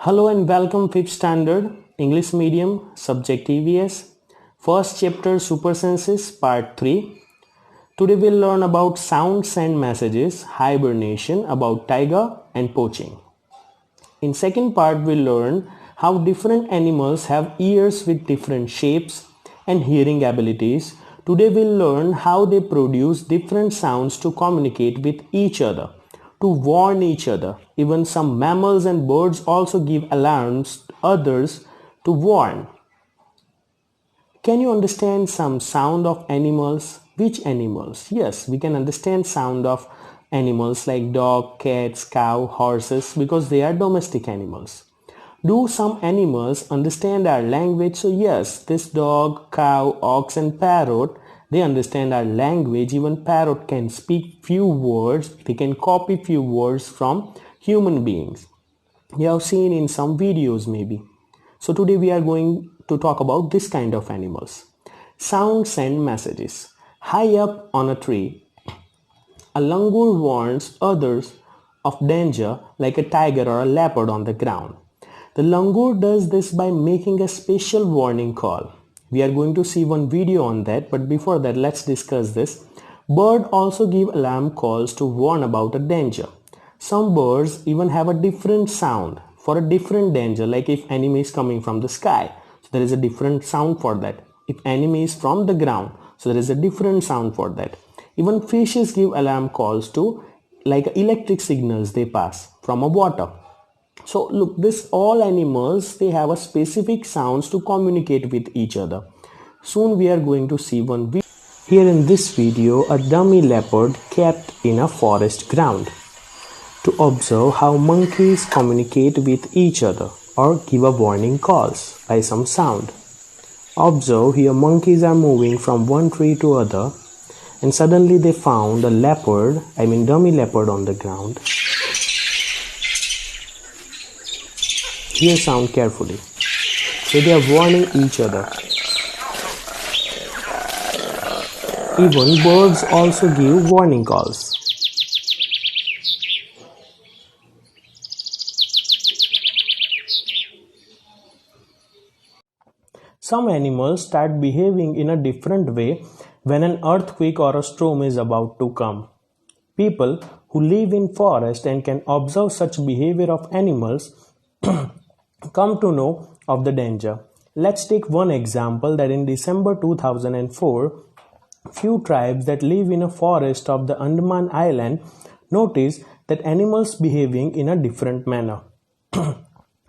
Hello and welcome 5th standard English medium subject EVS first chapter super senses part 3. Today we'll learn about sounds and messages, hibernation, about tiger and poaching. In second part we'll learn how different animals have ears with different shapes and hearing abilities. Today we'll learn how they produce different sounds to communicate with each other, to warn each other. Even some mammals and birds also give alarms to others to warn. Can you understand some sound of animals? Which animals? Yes, we can understand sound of animals like dog, cats, cow, horses because they are domestic animals. Do some animals understand our language? So yes, this dog, cow, ox and parrot, they understand our language. Even parrot can speak few words. They can copy few words from human beings. You have seen in some videos maybe. So today we are going to talk about this kind of animals. Sounds and messages. High up on a tree, a langur warns others of danger like a tiger or a leopard on the ground. The langur does this by making a special warning call. We are going to see one video on that, but before that let's discuss this. Birds also give alarm calls to warn about a danger. Some birds even have a different sound for a different danger, like if enemy is coming from the sky, so there is a different sound for that. If enemy is from the ground, so there is a different sound for that. Even fishes give alarm calls to like electric signals they pass from a water. So look, this all animals, they have a specific sounds to communicate with each other. Soon we are going to see one video. Here in this video, a dummy leopard kept in a forest ground to observe how monkeys communicate with each other or give a warning calls by some sound. Observe here, monkeys are moving from one tree to other, and suddenly they found a leopard, dummy leopard on the ground. Hear sound carefully. So they are warning each other. Even birds also give warning calls. Some animals start behaving in a different way when an earthquake or a storm is about to come. People who live in forest and can observe such behavior of animals come to know of the danger. Let's take one example that in December 2004, few tribes that live in a forest of the Andaman Island noticed that animals behaving in a different manner.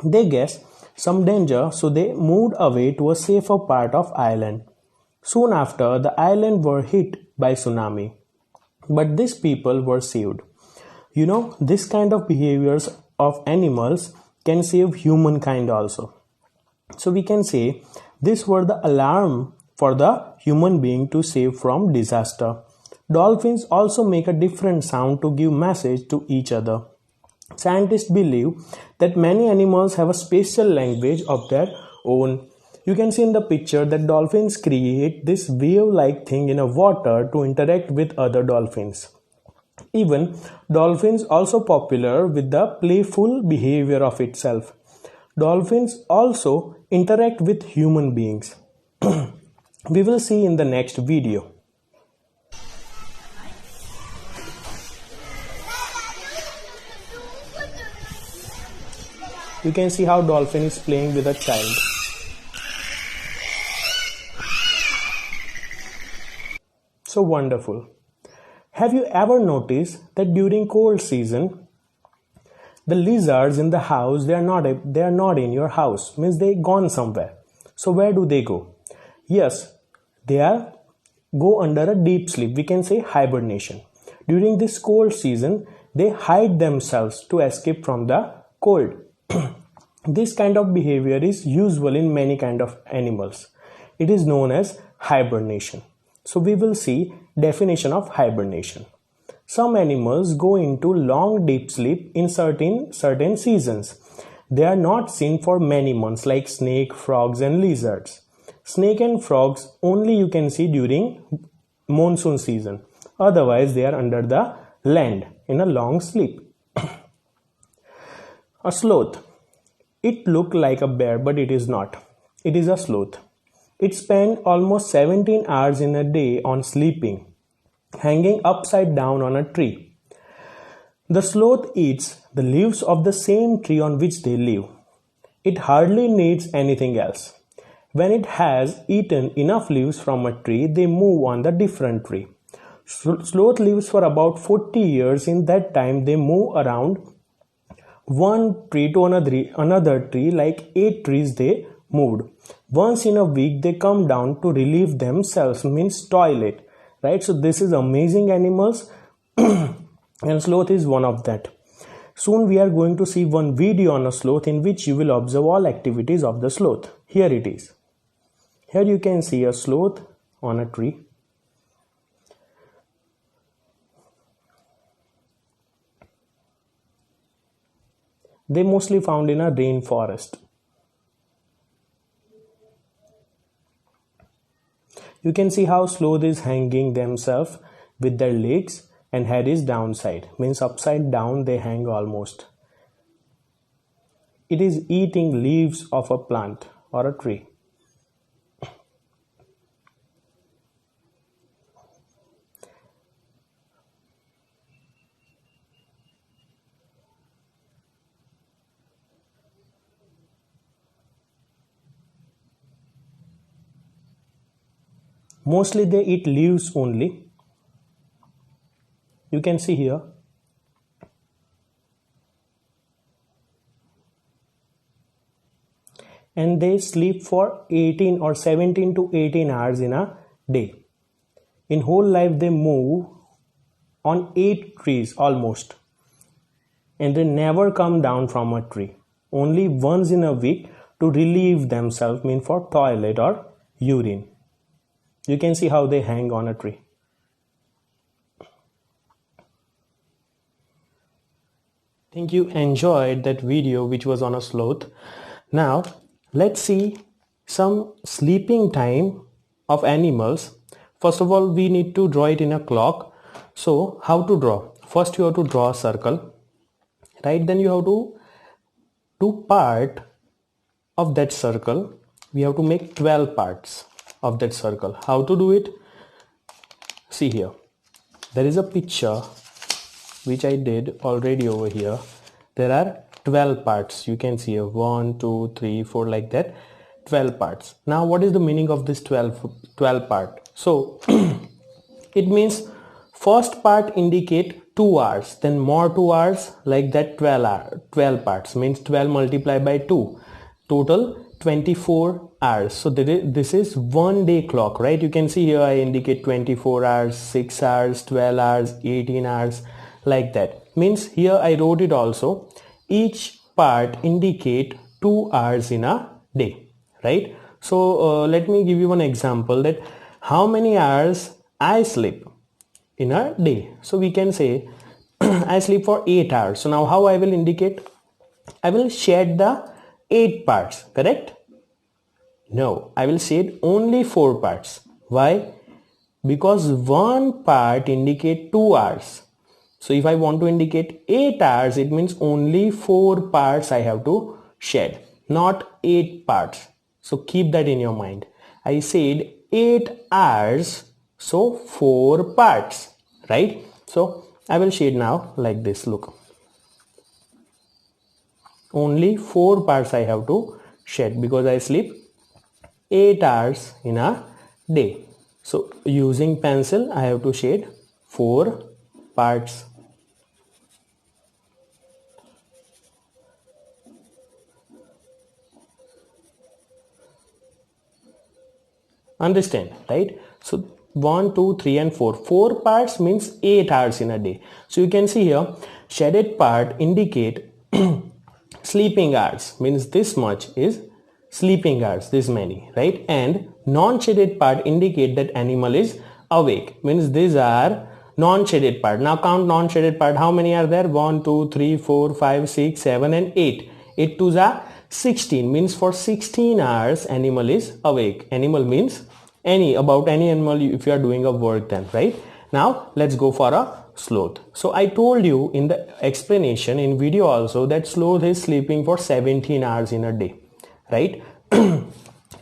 They guessed some danger, so they moved away to a safer part of island. Soon after, the island were hit by tsunami, but these people were saved. This kind of behaviors of animals can save humankind also. So we can say this were the alarm for the human being to save from disaster. Dolphins also make a different sound to give message to each other. Scientists believe that many animals have a special language of their own. You can see in the picture that dolphins create this wave-like thing in a water to interact with other dolphins. Even dolphins also popular with the playful behavior of itself. Dolphins also interact with human beings. We will see in the next video. You can see how dolphin is playing with a child. So wonderful. Have you ever noticed that during cold season, the lizards in the house, they are not in your house, means they gone somewhere. So where do they go? Yes, they go under a deep sleep. We can say hibernation. During this cold season, they hide themselves to escape from the cold. This kind of behavior is usual in many kind of animals. It is known as hibernation. So we will see definition of hibernation. Some animals go into long deep sleep in certain seasons. They are not seen for many months like snake, frogs and lizards. Snake and frogs only you can see during monsoon season. Otherwise they are under the land in a long sleep. A sloth. It looked like a bear, but it is not. It is a sloth. It spent almost 17 hours in a day on sleeping, hanging upside down on a tree. The sloth eats the leaves of the same tree on which they live. It hardly needs anything else. When it has eaten enough leaves from a tree, they move on the different tree. Sloth lives for about 40 years. In that time, they move around one tree to another tree, like 8 trees they moved. Once in a week, they come down to relieve themselves, means toilet, right? So this is amazing animals and sloth is one of that. Soon we are going to see one video on a sloth in which you will observe all activities of the sloth. Here it is. Here you can see a sloth on a tree. They mostly found in a rainforest. You can see how sloth is hanging themselves with their legs and head is downside, means upside down they hang almost. It is eating leaves of a plant or a tree. Mostly they eat leaves only. You can see here. And they sleep for 18 or 17 to 18 hours in a day. In whole life they move on 8 trees almost. And they never come down from a tree. Only once in a week to relieve themselves, mean for toilet or urine. You can see how they hang on a tree. Think you enjoyed that video which was on a sloth. Now let's see some sleeping time of animals. First of all, we need to draw it in a clock. So how to draw? First you have to draw a circle, right? Then you have to do part of that circle. We have to make 12 parts of that circle. How to do it? See here. There is a picture which I did already over here. There are 12 parts. You can see here 1, 2, 3, 4 like that. 12 parts. Now what is the meaning of this 12 part? So it means first part indicate 2 hours, then more 2 hours, like that 12 parts, means 12 multiplied by 2, total 24 hours. So this is 1 day clock, right? You can see here I indicate 24 hours, 6 hours, 12 hours, 18 hours, like that. Means here I wrote it also. Each part indicate 2 hours in a day, right? So let me give you one example that how many hours I sleep in a day. So we can say I sleep for 8 hours. So now how I will indicate? I will shade the 8 parts, correct? No, I will shade only 4 parts. Why? Because one part indicate 2 hours. So if I want to indicate 8 hours, it means only 4 parts I have to shade, not 8 parts. So keep that in your mind. I said 8 hours, so 4 parts, right? So I will shade now like this, look. Only 4 parts I have to shade because I sleep 8 hours in a day. So using pencil I have to shade 4 parts. Understand, right? So 1, 2, 3 and 4. 4 parts means 8 hours in a day. So you can see here shaded part indicate sleeping hours, means this much is sleeping hours, this many, right? And non-shaded part indicate that animal is awake, means these are non-shaded part. Now count non-shaded part. How many are there? 1, 2, 3, 4, 5, 6, 7 and 8. 8 twos are 16, means for 16 hours animal is awake. Animal means about any animal if you are doing a work then, right? Now let's go for a sloth. So I told you in the explanation in video also that sloth is sleeping for 17 hours in a day, right?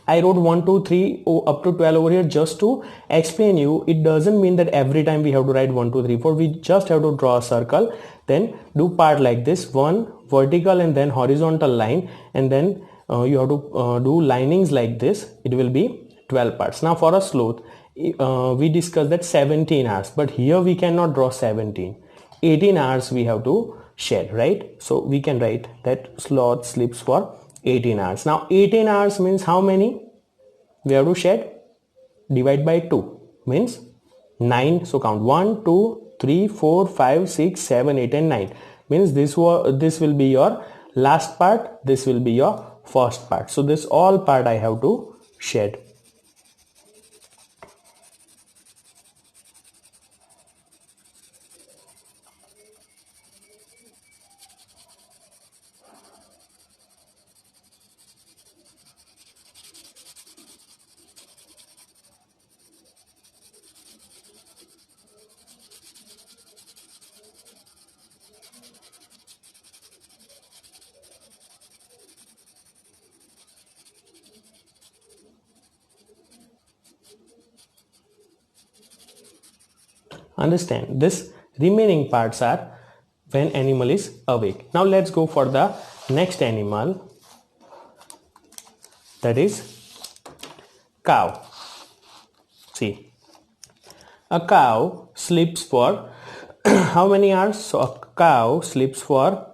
I wrote 1 2 3 up to 12 over here just to explain you. It doesn't mean that every time we have to write 1 2 3 4. We just have to draw a circle, then do part like this, one vertical and then horizontal line, and then you have to do linings like this. It will be 12 parts. Now for a sloth, we discussed that 17 hours, but here we cannot draw 17. 18 hours we have to shed, right? So we can write that sloth sleeps for 18 hours. Now 18 hours means how many we have to shed? Divide by 2 means 9. So count 1 2 3 4 5 6 7 8 and 9 means this will be your last part, this will be your first part. So this all part I have to shed. Understand, this remaining parts are when animal is awake. Now let's go for the next animal, that is cow. See, a cow sleeps for how many hours? So a cow sleeps for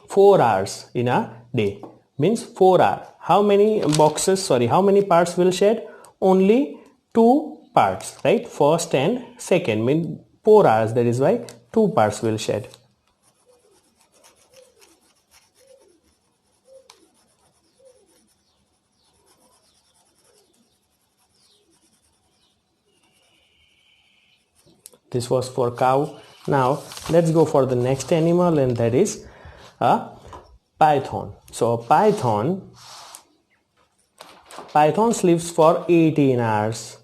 4 hours in a day, means 4 hours. How many how many parts will shed? Only 2 parts, right? First and second, mean 4 hours, that is why 2 parts will shed. This was for cow. Now let's go for the next animal, and that is a python. So a python sleeps for 18 hours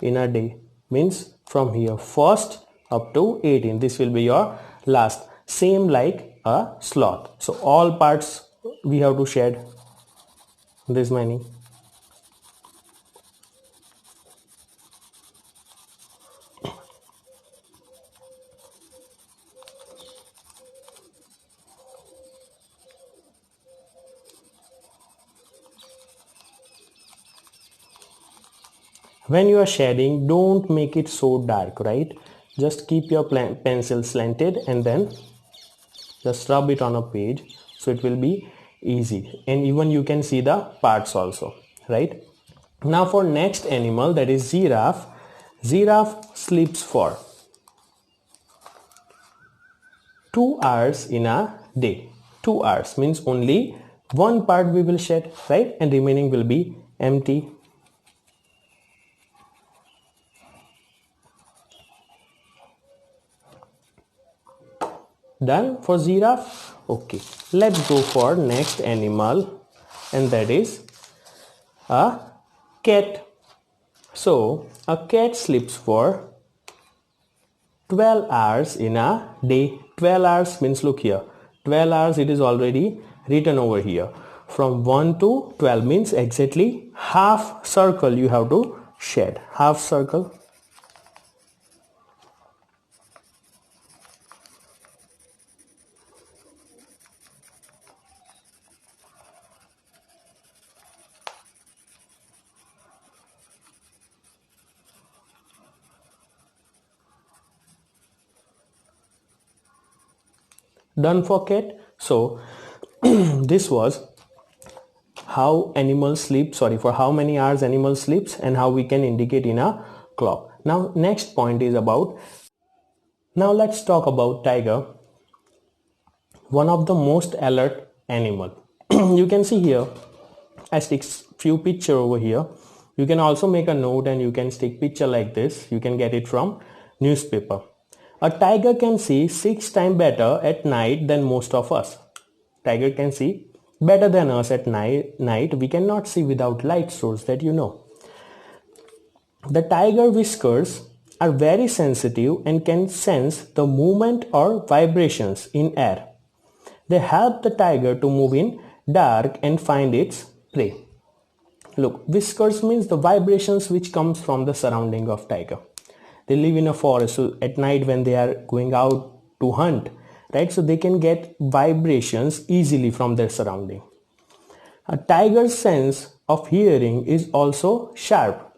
in a day, means from here first up to 18. This will be your last, same like a sloth. So all parts we have to shed this many. When you are shading, don't make it so dark, right? Just keep your pencil slanted and then just rub it on a page, so it will be easy, and even you can see the parts also, right? Now for next animal, that is giraffe. Giraffe sleeps for 2 hours in a day. 2 hours means only one part we will shed, right? And remaining will be empty. Done for giraffe? Okay, let's go for next animal, and that is a cat. So a cat sleeps for 12 hours in a day. 12 hours means, look here, 12 hours, it is already written over here. From 1 to 12 means exactly half circle you have to shed, half circle. Done for cat. So this was how animals sleep, for how many hours animal sleeps and how we can indicate in a clock. Now next point is about, now let's talk about tiger, one of the most alert animal. You can see here I stick few picture over here. You can also make a note and you can stick picture like this. You can get it from newspaper. A tiger can see 6 times better at night than most of us. Tiger can see better than us at night. We cannot see without light source, that you know. The tiger whiskers are very sensitive and can sense the movement or vibrations in air. They help the tiger to move in dark and find its prey. Look, whiskers means the vibrations which comes from the surrounding of tiger. They live in a forest, so at night when they are going out to hunt, right, so they can get vibrations easily from their surrounding. A tiger's sense of hearing is also sharp,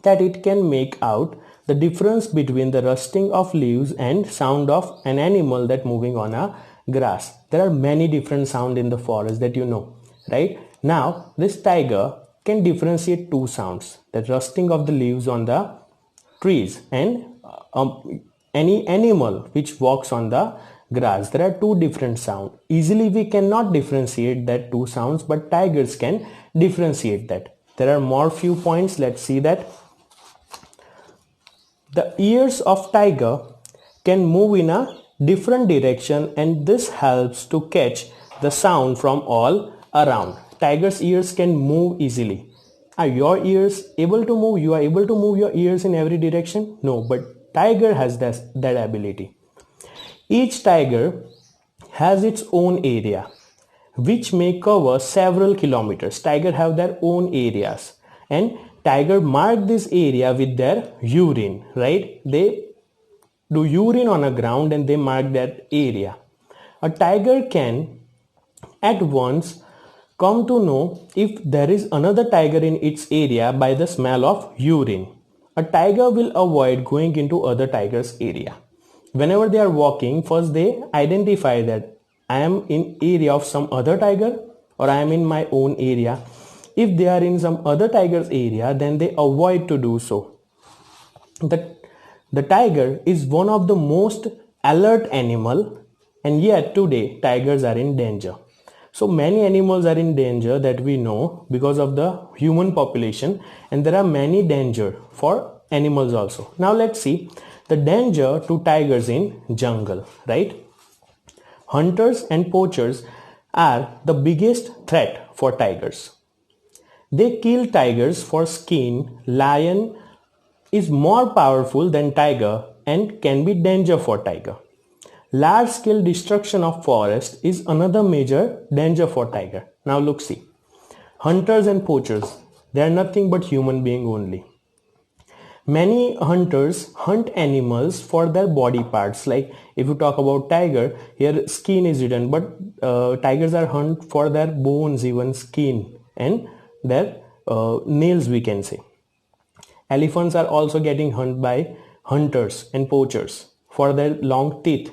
that it can make out the difference between the rustling of leaves and sound of an animal that moving on a grass. There are many different sounds in the forest that you know, right? Now this tiger can differentiate two sounds, the rustling of the leaves on the trees and any animal which walks on the grass. There are two different sounds. Easily we cannot differentiate that two sounds, but tigers can differentiate that. There are more few points. Let's see that. The ears of tiger can move in a different direction, and this helps to catch the sound from all around. Tiger's ears can move easily. Are your ears able to move? You are able to move your ears in every direction? No, but tiger has that ability. Each tiger has its own area which may cover several kilometers. Tiger have their own areas, and tiger mark this area with their urine, right? They do urine on a ground and they mark that area. A tiger can at once come to know if there is another tiger in its area by the smell of urine. A tiger will avoid going into other tiger's area. Whenever they are walking, first they identify that I am in area of some other tiger or I am in my own area. If they are in some other tiger's area, then they avoid to do so. The tiger is one of the most alert animal, and yet today tigers are in danger. So many animals are in danger that we know because of the human population, and there are many danger for animals also. Now let's see the danger to tigers in jungle, right? Hunters and poachers are the biggest threat for tigers. They kill tigers for skin. Lion is more powerful than tiger and can be danger for tiger. Large scale destruction of forest is another major danger for tiger. Now look, see. Hunters and poachers, they are nothing but human being only. Many hunters hunt animals for their body parts. Like if you talk about tiger, here skin is eaten, but tigers are hunt for their bones, even skin, and their nails, we can say. Elephants are also getting hunted by hunters and poachers for their long teeth,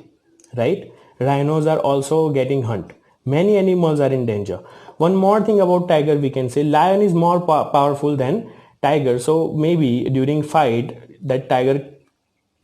right? Rhinos are also getting hunted. Many animals are in danger. One more thing about tiger, we can say lion is more powerful than tiger, so maybe during fight that tiger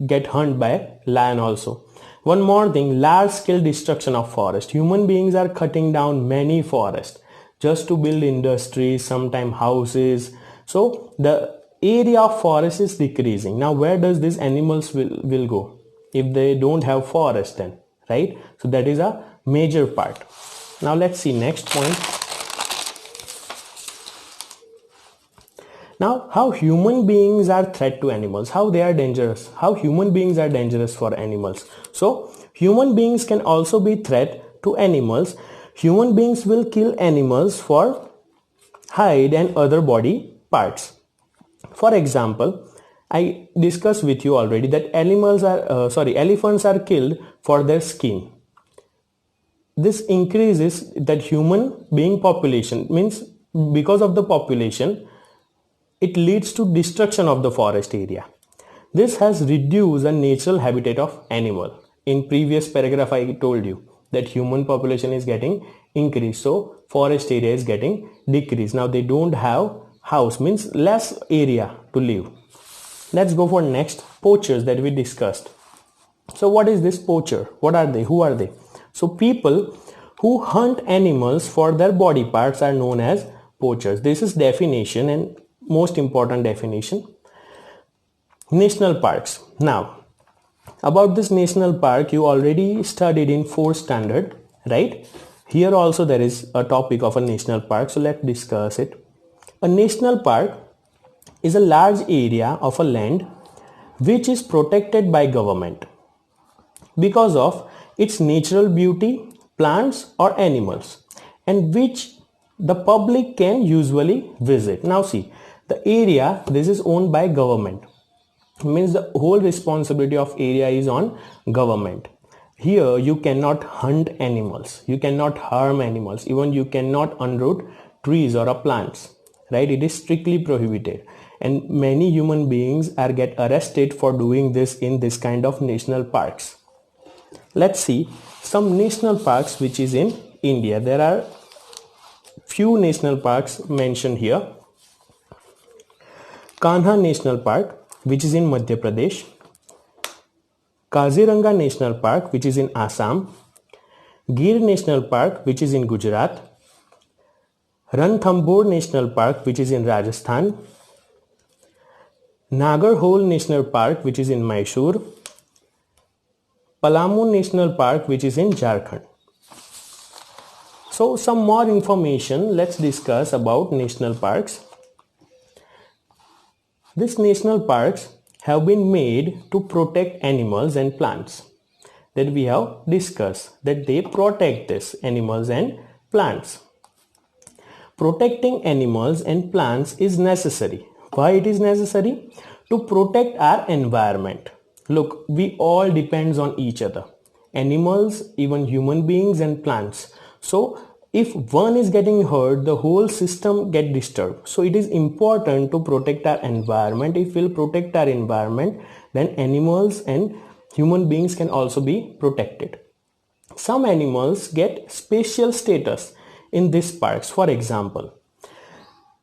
get hunted by lion also. One more thing, large scale destruction of forest. Human beings are cutting down many forests just to build industries, sometimes houses. So the area of forest is decreasing. Now where does these animals will go if they don't have forest then, right? So that is a major part. Now let's see next point. Now how human beings are threat to animals, how they are dangerous, how human beings are dangerous for animals. So human beings can also be threat to animals. Human beings will kill animals for hide and other body parts. For example, I discussed with you already that elephants are killed for their skin. This increases that human being population, means because of the population, it leads to destruction of the forest area. This has reduced the natural habitat of animal. In previous paragraph I told you that human population is getting increased, so forest area is getting decreased. Now they don't have house, means less area to live. Let's go for next, poachers that we discussed. So what is this poacher? What are they? Who are they? So people who hunt animals for their body parts are known as poachers. This is definition and most important definition. National parks. Now about this national park you already studied in 4th standard, right? Here also there is a topic of a national park, so let's discuss it. A national park is a large area of a land which is protected by government because of its natural beauty, plants or animals, and which the public can usually visit. Now see, the area, this is owned by government, means the whole responsibility of area is on government. Here you cannot hunt animals, you cannot harm animals, even you cannot unroot trees or plants, right? It is strictly prohibited, and many human beings are get arrested for doing this in this kind of national parks. Let's see some national parks which is in India. There are few national parks mentioned here. Kanha National Park, which is in Madhya Pradesh, Kaziranga National Park, which is in Assam, Gir National Park, which is in Gujarat, Ranthambore National Park, which is in Rajasthan, Nagarhole National Park, which is in Mysore, Palamu National Park, which is in Jharkhand. So some more information, let's discuss about national parks. These national parks have been made to protect animals and plants. That we have discussed, that they protect these animals and plants. Protecting animals and plants is necessary. Why it is necessary? To protect our environment. Look, we all depends on each other. Animals, even human beings and plants. So if one is getting hurt, the whole system get disturbed. So it is important to protect our environment. If we'll protect our environment, then animals and human beings can also be protected. Some animals get special status in these parks. For example,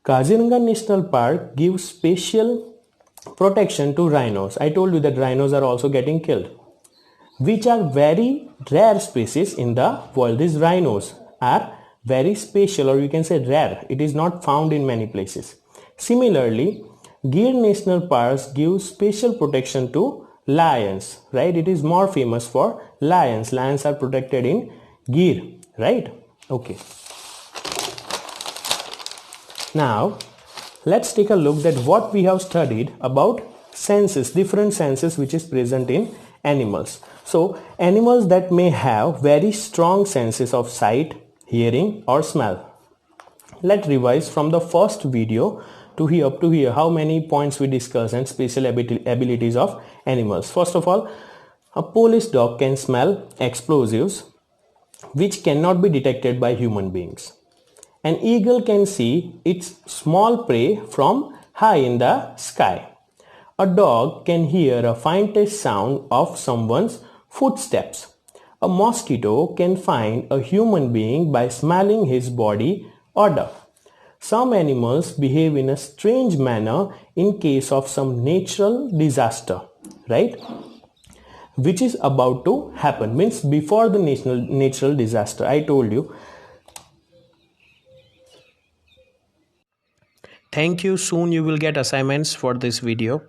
Kaziranga National Park gives special protection to rhinos. I told you that rhinos are also getting killed, which are very rare species in the world. These rhinos are very special, or you can say rare. It is not found in many places. Similarly, Gir National Park gives special protection to lions, right? It is more famous for lions. Lions are protected in Gir, right? Okay. Now, let's take a look at what we have studied about senses, different senses which is present in animals. So, animals that may have very strong senses of sight, hearing or smell. Let's revise from the first video to here up to here how many points we discussed and special abilities of animals. First of all, a police dog can smell explosives which cannot be detected by human beings. An eagle can see its small prey from high in the sky. A dog can hear a faintest sound of someone's footsteps. A mosquito can find a human being by smelling his body odor. Some animals behave in a strange manner in case of some natural disaster, right? Which is about to happen, means before the natural disaster. I told you. Thank you. Soon you will get assignments for this video.